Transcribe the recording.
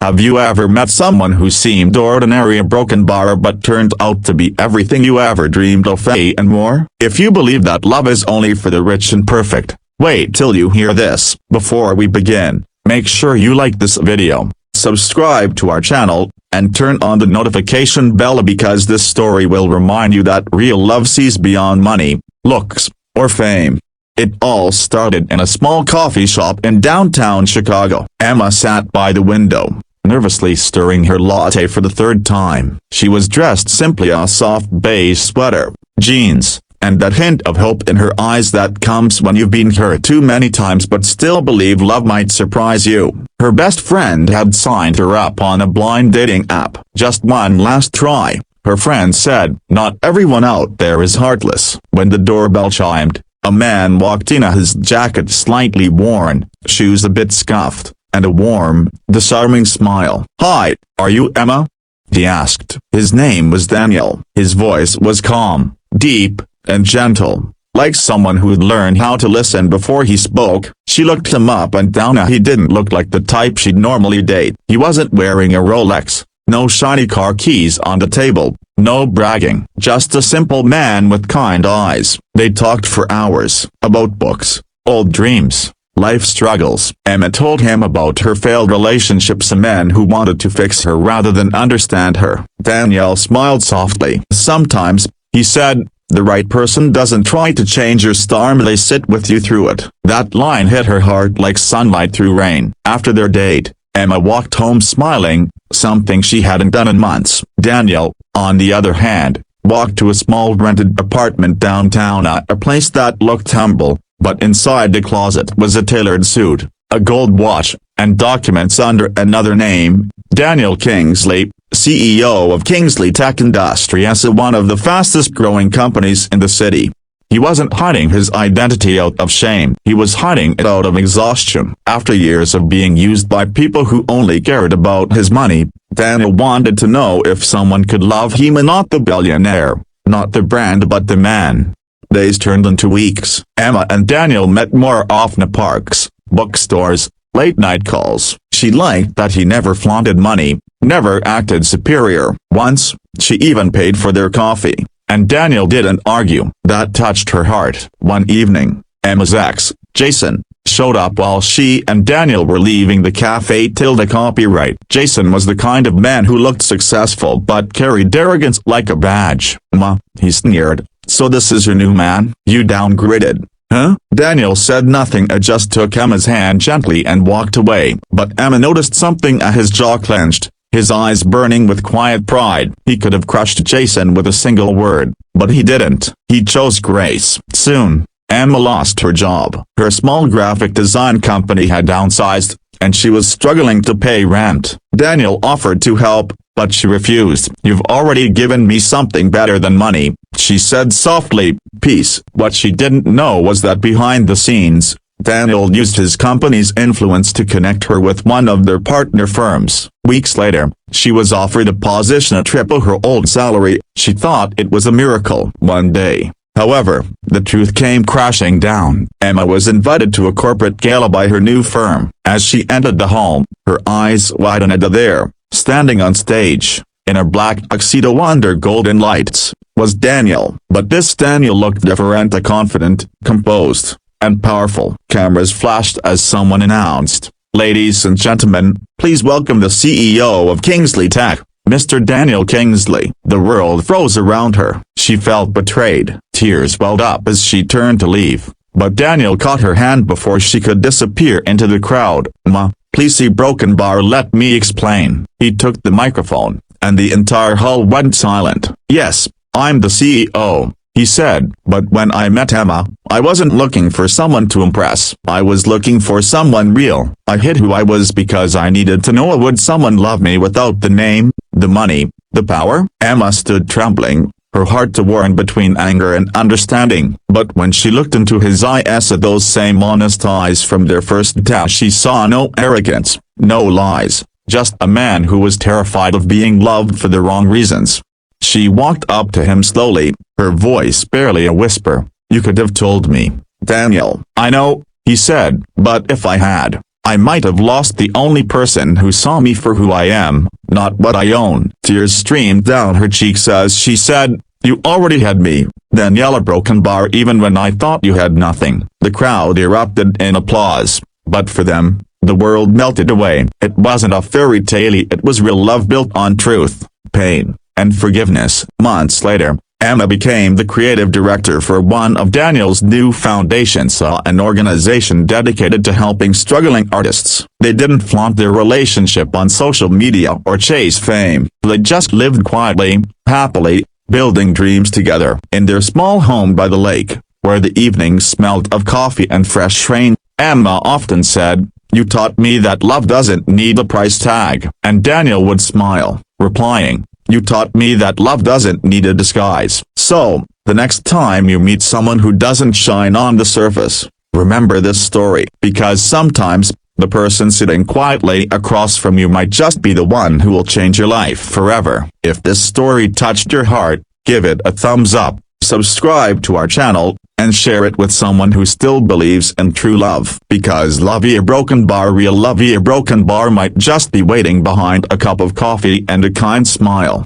Have you ever met someone who seemed ordinary, a broken bar, but turned out to be everything you ever dreamed of and more? If you believe that love is only for the rich and perfect, wait till you hear this. Before we begin, make sure you like this video, subscribe to our channel, and turn on the notification bell because this story will remind you that real love sees beyond money, looks, or fame. It all started in a small coffee shop in downtown Chicago. Emma sat by the window, nervously stirring her latte for the third time. She was dressed simply, a soft beige sweater, jeans, and that hint of hope in her eyes that comes when you've been hurt too many times but still believe love might surprise you. Her best friend had signed her up on a blind dating app. Just one last try, her friend said. Not everyone out there is heartless. When the doorbell chimed, a man walked in, his jacket slightly worn, shoes a bit scuffed, and a warm, disarming smile. "Hi, are you Emma?" he asked. His name was Daniel. His voice was calm, deep, and gentle, like someone who'd learned how to listen before he spoke. She looked him up and down. He didn't look like the type she'd normally date. He wasn't wearing a Rolex, no shiny car keys on the table, no bragging, just a simple man with kind eyes. They talked for hours, about books, old dreams, life struggles. Emma told him about her failed relationships, a man who wanted to fix her rather than understand her. Daniel smiled softly. "Sometimes," he said, "the right person doesn't try to change your storm, they sit with you through it." That line hit her heart like sunlight through rain. After their date, Emma walked home smiling, something she hadn't done in months. Daniel, on the other hand, walked to a small rented apartment downtown, a place that looked humble, but inside the closet was a tailored suit, a gold watch, and documents under another name, Daniel Kingsley, CEO of Kingsley Tech Industries, one of the fastest growing companies in the city. He wasn't hiding his identity out of shame. He was hiding it out of exhaustion. After years of being used by people who only cared about his money, Daniel wanted to know if someone could love him, not the billionaire, not the brand, but the man. Days turned into weeks. Emma and Daniel met more often at parks, bookstores, late-night calls. She liked that he never flaunted money, never acted superior. Once, she even paid for their coffee, and Daniel didn't argue. That touched her heart. One evening, Emma's ex, Jason, showed up while she and Daniel were leaving the cafe. Copyright. Jason was the kind of man who looked successful but carried arrogance like a badge. "Ma," he sneered, "so this is your new man? You downgraded, huh?" Daniel said nothing, just took Emma's hand gently and walked away. But Emma noticed something. His jaw clenched, his eyes burning with quiet pride. He could have crushed Jason with a single word, but he didn't. He chose grace. Soon, Emma lost her job. Her small graphic design company had downsized, and she was struggling to pay rent. Daniel offered to help, but she refused. "You've already given me something better than money," she said softly. Peace. What she didn't know was that behind the scenes, Daniel used his company's influence to connect her with one of their partner firms. Weeks later, she was offered a position at triple her old salary. She thought it was a miracle. One day, however, the truth came crashing down. Emma was invited to a corporate gala by her new firm. As she entered the hall, her eyes widened. There, standing on stage, in a black tuxedo under golden lights, was Daniel. But this Daniel looked different, confident, composed, and powerful. Cameras flashed as someone announced, "Ladies and gentlemen, please welcome the CEO of Kingsley Tech, Mr. Daniel Kingsley." The world froze around her. She felt betrayed. Tears welled up as she turned to leave, but Daniel caught her hand before she could disappear into the crowd. "Ma, please see broken bar, let me explain." He took the microphone, and the entire hall went silent. "Yes, I'm the CEO," he said, "but when I met Emma, I wasn't looking for someone to impress. I was looking for someone real. I hid who I was because I needed to know, would someone love me without the name, the money, the power?" Emma stood trembling, her heart torn between anger and understanding. But when she looked into his eyes, those same honest eyes from their first touch, she saw no arrogance, no lies, just a man who was terrified of being loved for the wrong reasons. She walked up to him slowly, her voice barely a whisper. "You could have told me, Daniel." "I know," he said, "but if I had, I might have lost the only person who saw me for who I am, not what I own. Tears streamed down her cheeks as she said, "You already had me." Daniela broken bar even when I thought you had nothing. The crowd erupted in applause, but for them, the world melted away. It wasn't a fairy tale, it was real love built on truth, pain, and forgiveness. Months later, Emma became the creative director for one of Daniel's new foundations, an organization dedicated to helping struggling artists. They didn't flaunt their relationship on social media or chase fame. They just lived quietly, happily, building dreams together. In their small home by the lake, where the evenings smelled of coffee and fresh rain, Emma often said, "You taught me that love doesn't need a price tag." And Daniel would smile, replying, "You taught me that love doesn't need a disguise." So, the next time you meet someone who doesn't shine on the surface, remember this story, because sometimes, the person sitting quietly across from you might just be the one who will change your life forever. If this story touched your heart, give it a thumbs up, subscribe to our channel, and share it with someone who still believes in true love. Because love your broken bar, real love your broken bar might just be waiting behind a cup of coffee and a kind smile.